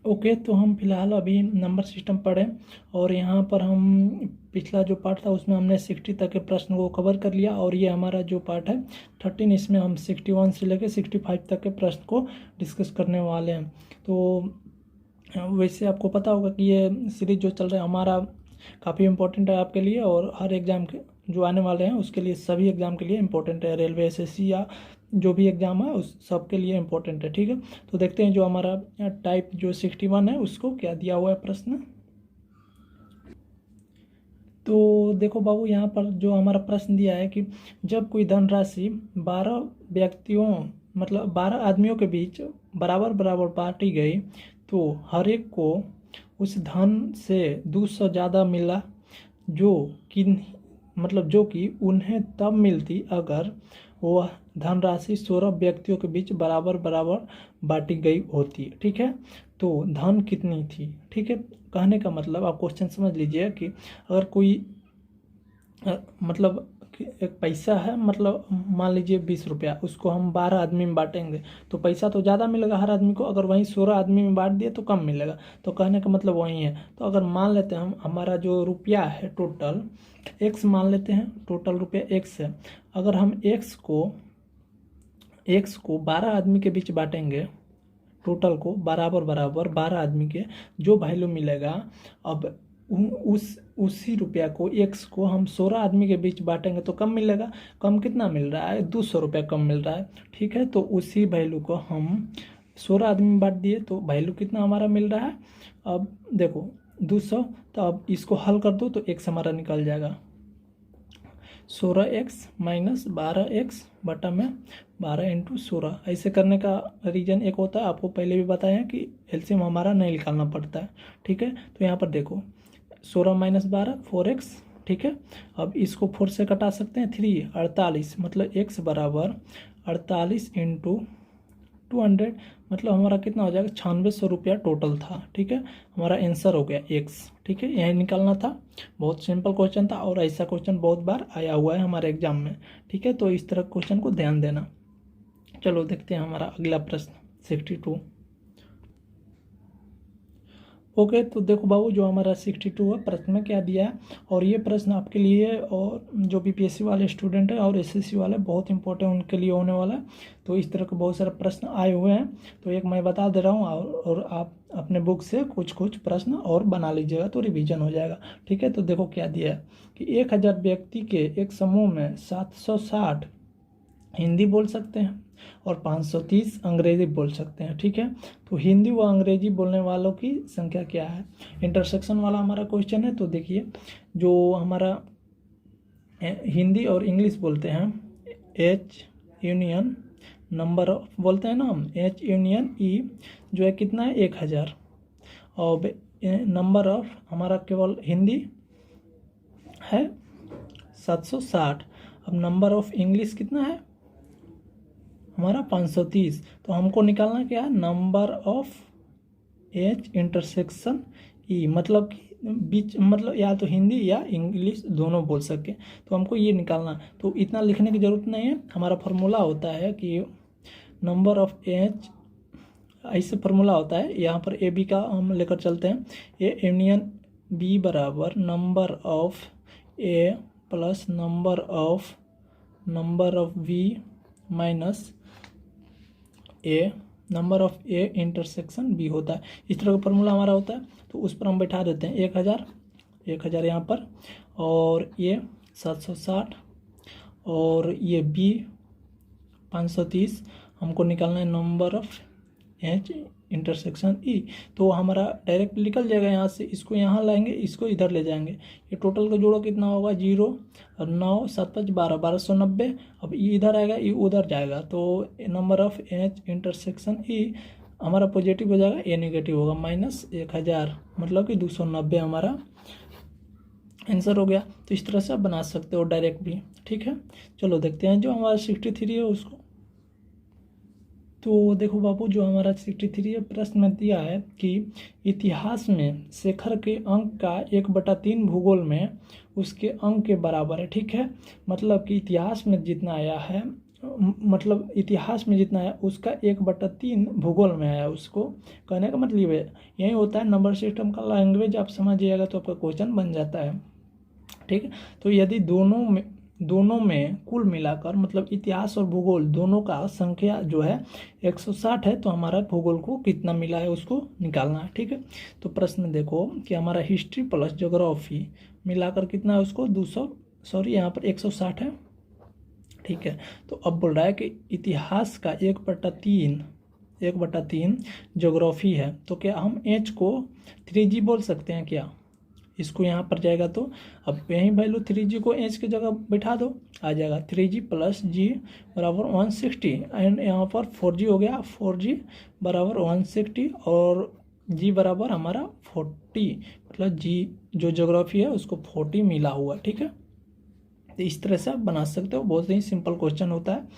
Okay, तो हम फिलहाल अभी नंबर सिस्टम पढ़ें और यहाँ पर हम पिछला जो पार्ट था उसमें हमने 60 तक के प्रश्न को कवर कर लिया, और ये हमारा जो पार्ट है 13, इसमें हम 61 से लेकर 65 तक के प्रश्न को डिस्कस करने वाले हैं। तो वैसे आपको पता होगा कि ये सीरीज जो चल रहा है हमारा काफ़ी इम्पोर्टेंट है आपके लिए, और हर एग्ज़ाम के जो आने वाले हैं उसके लिए, सभी एग्ज़ाम के लिए इम्पोर्टेंट है। रेलवे, एसएससी या जो भी एग्ज़ाम है उस सब के लिए इम्पोर्टेंट है। ठीक है, तो देखते हैं जो हमारा टाइप जो 61 है उसको क्या दिया हुआ है प्रश्न। तो देखो बाबू, यहाँ पर जो हमारा प्रश्न दिया है कि जब कोई धनराशि 12 व्यक्तियों मतलब 12 आदमियों के बीच बराबर बराबर बांटी गई, तो हर एक को उस धन से 200 ज़्यादा मिला, जो कि जो कि उन्हें तब मिलती अगर वह धनराशि 16 व्यक्तियों के बीच बराबर बराबर बांटी गई होती। ठीक है, तो धन कितनी थी। ठीक है, कहने का मतलब आप क्वेश्चन समझ लीजिए कि अगर कोई एक पैसा है, मान लीजिए 20 रुपया, उसको हम 12 आदमी में बांटेंगे तो पैसा तो ज़्यादा मिलेगा हर आदमी को, अगर वहीं 16 आदमी में बांट दिए तो कम मिलेगा। तो कहने का मतलब वही है। तो अगर मान लेते हैं हम, हमारा जो रुपया है टोटल एक्स मान लेते हैं, टोटल रुपया एक्स है। अगर हम एक्स को 12 आदमी के बीच बांटेंगे, टोटल को बराबर बराबर 12 आदमी के, जो वैल्यू मिलेगा, अब उसी रुपया को एक्स को हम 16 आदमी के बीच बांटेंगे तो कम मिलेगा। कम कितना मिल रहा है? 200 रुपया कम मिल रहा है। ठीक है, तो उसी वैल्यू को हम 16 आदमी में बांट दिए तो वैल्यू कितना हमारा मिल रहा है? अब देखो 200, तो अब इसको हल कर दो तो एक्स हमारा निकल जाएगा। 16x माइनस 12x बटा में 12 इंटू 16। ऐसे करने का रीजन एक होता है, आपको पहले भी बताया कि एलसीएम हमारा नहीं निकालना पड़ता है। ठीक है, तो यहाँ पर देखो 16 माइनस 12 4x। ठीक है, अब इसको 4 से कटा सकते हैं, 3 48, मतलब x बराबर 48 इंटू 200, मतलब हमारा कितना हो जाएगा? 9600 रुपया टोटल था। ठीक है, हमारा आंसर हो गया एक्स। ठीक है, यही निकालना था। बहुत सिंपल क्वेश्चन था, और ऐसा क्वेश्चन बहुत बार आया हुआ है हमारे एग्जाम में। ठीक है, तो इस तरह क्वेश्चन को ध्यान देना। चलो देखते हैं हमारा अगला प्रश्न 62। ओके, तो देखो बाबू, जो हमारा 62 है प्रश्न में क्या दिया है, और ये प्रश्न आपके लिए और जो बीपीएससी वाले स्टूडेंट हैं और एसएससी वाले, बहुत इंपॉर्टेंट उनके लिए होने वाला है। तो इस तरह के बहुत सारे प्रश्न आए हुए हैं, तो एक मैं बता दे रहा हूँ, और आप अपने बुक से कुछ कुछ प्रश्न और बना लीजिएगा तो रिवीजन हो जाएगा। ठीक है, तो देखो क्या दिया है कि 1000 व्यक्ति के एक समूह में 760 हिंदी बोल सकते हैं और 530 अंग्रेजी बोल सकते हैं। ठीक है, तो हिंदी व अंग्रेजी बोलने वालों की संख्या क्या है? इंटरसेक्शन वाला हमारा क्वेश्चन है। तो देखिए, जो हमारा हिंदी और इंग्लिश बोलते हैं, एच यूनियन नंबर बोलते हैं ना हम, एच यूनियन ई, जो है कितना है? 1000। और नंबर ऑफ हमारा केवल हिंदी है 760। अब नंबर ऑफ इंग्लिश कितना है हमारा? 530। तो हमको निकालना क्या है? Number of H intersection E, मतलब कि बीच, या तो हिंदी या इंग्लिश दोनों बोल सके, तो हमको ये निकालना। तो इतना लिखने की ज़रूरत नहीं है, हमारा फार्मूला होता है कि नंबर ऑफ एच, ऐसे फार्मूला होता है। यहाँ पर ए बी का हम लेकर चलते हैं, ए यूनियन बी बराबर number of A plus number of B minus A number of A intersection B होता है। इस तरह का फार्मूला हमारा होता है, तो उस पर हम बैठा देते हैं 1000 यहाँ पर, और ये 760, और ये बी 530। हमको निकालना है number of H intersection E. तो हमारा डायरेक्ट निकल जाएगा यहाँ से, इसको यहाँ लाएंगे, इसको इधर ले जाएंगे, ये टोटल का जोड़ा कितना होगा? 0 और 9 7 5 12 1290। अब ई इधर आएगा, ई उधर जाएगा, तो number of H intersection E हमारा पॉजिटिव हो जाएगा, ए नेगेटिव होगा, माइनस 1000, मतलब कि 290 हमारा आंसर हो गया। तो इस तरह से आप बना सकते हो डायरेक्ट भी। ठीक है, चलो देखते हैं जो हमारा 63 है उसको। तो देखो बाबू, जो हमारा 63 प्रश्न में दिया है कि इतिहास में शेखर के अंक का 1/3 भूगोल में उसके अंक के बराबर है। ठीक है, मतलब कि इतिहास में जितना आया है मतलब इतिहास में जितना है उसका 1/3 भूगोल में आया। उसको कहने का मतलब है यही होता है नंबर सिस्टम का लैंग्वेज। आप समझिएगा तो आपका क्वेश्चन बन जाता है, ठीक है। तो यदि दोनों में कुल मिलाकर मतलब इतिहास और भूगोल दोनों का संख्या जो है 160 है, तो हमारा भूगोल को कितना मिला है उसको निकालना है, ठीक है। तो प्रश्न देखो कि हमारा हिस्ट्री प्लस ज्योग्राफी मिलाकर कितना है उसको 200 सॉरी यहाँ पर 160 है, ठीक है। तो अब बोल रहा है कि इतिहास का 1/3 ज्योग्राफी है, तो क्या हम एच को 3G बोल सकते हैं क्या? इसको यहाँ पर जाएगा तो अब यही वैल्यू 3G को एच की जगह बैठा दो, आ जाएगा 3G + G बराबर 160 एंड यहाँ पर 4G हो गया, 4G बराबर 160 और G बराबर हमारा 40, मतलब G जो ज्योग्राफी है उसको 40 मिला हुआ, ठीक है। तो इस तरह से आप बना सकते हो, बहुत ही सिंपल क्वेश्चन होता है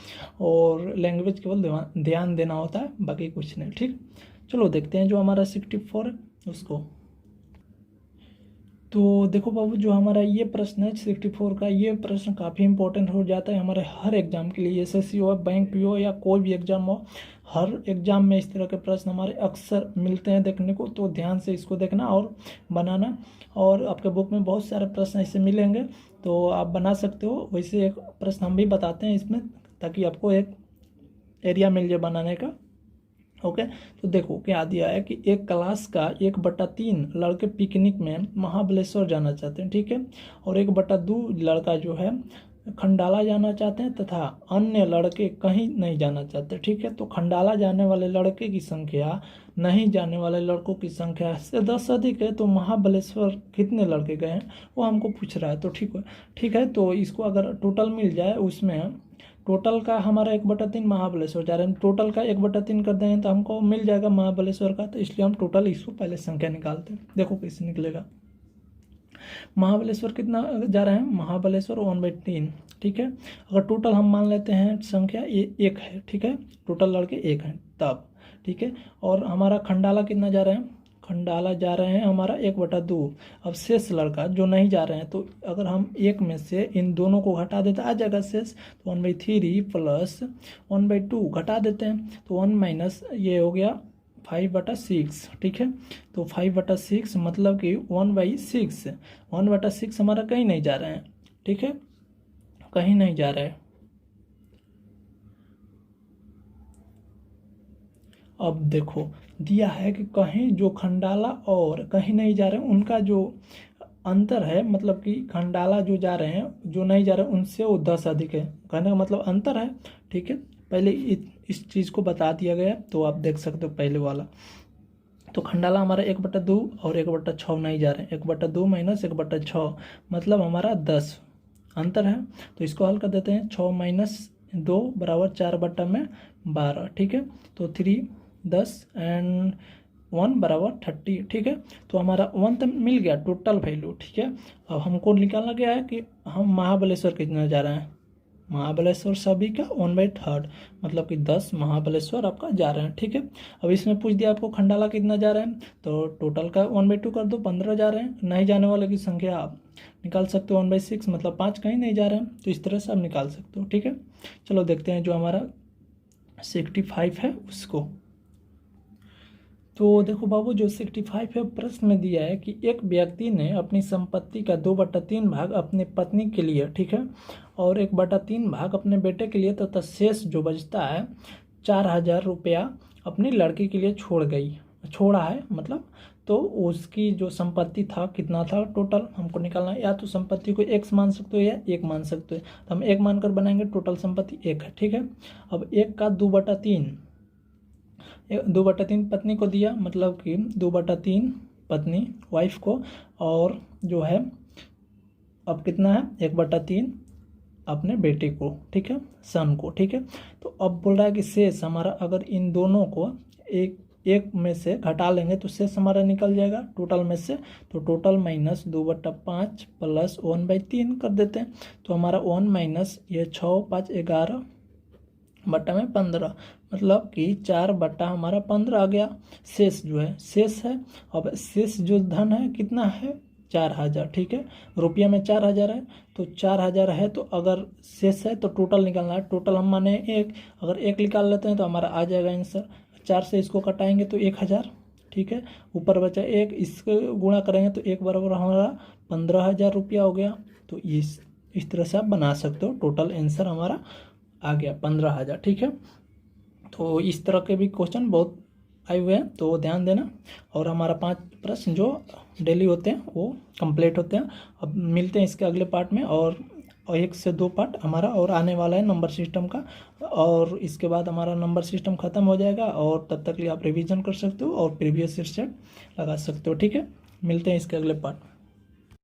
और लैंग्वेज केवल ध्यान देना होता है, बाकी कुछ नहीं, ठीक। चलो देखते हैं जो हमारा 64 है उसको। तो देखो बाबू जो हमारा ये प्रश्न है 64 का, ये प्रश्न काफ़ी इंपॉर्टेंट हो जाता है हमारे हर एग्जाम के लिए, एसएससी हो, बैंक पी हो या कोई भी एग्जाम हो, हर एग्जाम में इस तरह के प्रश्न हमारे अक्सर मिलते हैं देखने को। तो ध्यान से इसको देखना और बनाना, और आपके बुक में बहुत सारे प्रश्न ऐसे मिलेंगे तो आप बना सकते हो। वैसे एक प्रश्न हम भी बताते हैं इसमें ताकि आपको एक एरिया मिल जाए बनाने का, ओके। तो देखो क्या दिया है कि एक क्लास का 1/3 लड़के पिकनिक में महाबलेश्वर जाना चाहते हैं, ठीक है, और 1/2 लड़का जो है खंडाला जाना चाहते हैं तथा अन्य लड़के कहीं नहीं जाना चाहते, ठीक है। तो खंडाला जाने वाले लड़के की संख्या नहीं जाने वाले लड़कों की संख्या से 10 अधिक है, तो महाबलेश्वर कितने लड़के गए हैं वो हमको पूछ रहा है। तो ठीक है। तो इसको अगर टोटल मिल जाए, उसमें टोटल का हमारा 1/3 महाबलेश्वर जा रहे हैं, टोटल का 1/3 कर दें तो हमको मिल जाएगा महाबलेश्वर का। तो इसलिए हम टोटल इसको पहले संख्या निकालते हैं, देखो कैसे निकलेगा। महाबलेश्वर कितना जा रहे हैं, महाबलेश्वर 1/3, ठीक है। अगर टोटल हम मान लेते हैं संख्या एक है, ठीक है, टोटल लड़के 1 हैं तब, ठीक है। और हमारा खंडाला कितना जा रहे हैं, खंडाला जा रहे हैं हमारा 1/2। अब शेष लड़का जो नहीं जा रहे हैं, तो अगर हम एक में से इन दोनों को घटा देते आ जाएगा शेष, तो 1/3 + 1/2 घटा देते हैं, तो 1 माइनस ये हो गया 5/6, ठीक है। तो 5/6 मतलब कि 1/6, 1/6 हमारा कहीं नहीं जा रहे हैं, ठीक है, कहीं नहीं जा रहे हैं। अब देखो दिया है कि कहीं जो खंडाला और कहीं नहीं जा रहे हैं उनका जो अंतर है, मतलब कि खंडाला जो जा रहे हैं जो नहीं जा रहे हैं उनसे वो 10 अधिक है, कहने का मतलब अंतर है, ठीक है। पहले इस चीज़ को बता दिया गया, तो आप देख सकते हो पहले वाला। तो खंडाला हमारा 1/2 और 1/6 नहीं जा रहे हैं, 1/2 माइनस 1/6 मतलब हमारा 10 अंतर है। तो इसको हल कर देते हैं, 6 - 2 बराबर 4/12, ठीक है। तो 3 10 एंड 1 बराबर 30, ठीक है। तो हमारा 1 तो मिल गया टोटल वैल्यू, ठीक है। अब हमको निकालना क्या है कि हम महाबलेश्वर कितना जा रहे हैं, महाबलेश्वर सभी का 1/3 मतलब कि 10 महाबलेश्वर आपका जा रहे हैं, ठीक है। अब इसमें पूछ दिया आपको खंडाला कितना जा रहे हैं, तो टोटल का 1/2 कर दो, 15 जा रहे हैं। नहीं जाने वाले की संख्या आप निकाल सकते हो 1/6 मतलब 5 कहीं नहीं जा रहे हैं, तो इस तरह से आप निकाल सकते हो, ठीक है। चलो देखते हैं जो हमारा 65 है उसको। तो देखो बाबू जो 65 है प्रश्न में दिया है कि एक व्यक्ति ने अपनी संपत्ति का 2/3 भाग अपनी पत्नी के लिए, ठीक है, और 1/3 भाग अपने बेटे के लिए तथा शेष जो बचता है 4000 रुपया अपनी लड़की के लिए छोड़ा है मतलब। तो उसकी जो संपत्ति था कितना था टोटल हमको निकालना है, या तो संपत्ति को x मान सकते हो या 1 मान सकते हो, तो हम 1 मानकर बनाएंगे, टोटल संपत्ति 1 है, ठीक है। अब 1 का 2/3 पत्नी को दिया, मतलब कि 2/3 पत्नी वाइफ को, और जो है अब कितना है 1/3 अपने बेटे को, ठीक है, सन को, ठीक है। तो अब बोल रहा है कि शेष हमारा अगर इन दोनों को एक में से घटा लेंगे तो शेष हमारा निकल जाएगा टोटल में से, तो टोटल माइनस 2/5 + 1/3 कर देते हैं, तो हमारा 1 माइनस ये 6 5 11 बट्टा में 15 मतलब कि 4/15 आ गया। शेष जो है शेष है, अब शेष जो धन है कितना है 4,000, ठीक है। रुपया में 4,000 है, तो 4,000 है, तो अगर शेष है तो टोटल निकालना है। टोटल हम माने एक, अगर एक निकाल लेते हैं तो हमारा आ जाएगा आंसर। 4 से इसको कटाएंगे तो 1,000, ठीक है। ऊपर बचा एक, इसको गुणा करेंगे तो एक बराबर हमारा 15,000 रुपया हो गया। तो इस तरह से आप बना सकते हो। टोटल आंसर हमारा आ गया 15,000, ठीक है। तो इस तरह के भी क्वेश्चन बहुत आए हुए हैं, तो ध्यान देना। और हमारा 5 प्रश्न जो डेली होते हैं वो कंप्लीट होते हैं। अब मिलते हैं इसके अगले पार्ट में, और 1 से 2 पार्ट हमारा और आने वाला है नंबर सिस्टम का, और इसके बाद हमारा नंबर सिस्टम ख़त्म हो जाएगा। और तब तक के लिए आप रिवीजन कर सकते हो और प्रीवियस ईयर सेट लगा सकते हो, ठीक है। मिलते हैं इसके अगले पार्ट।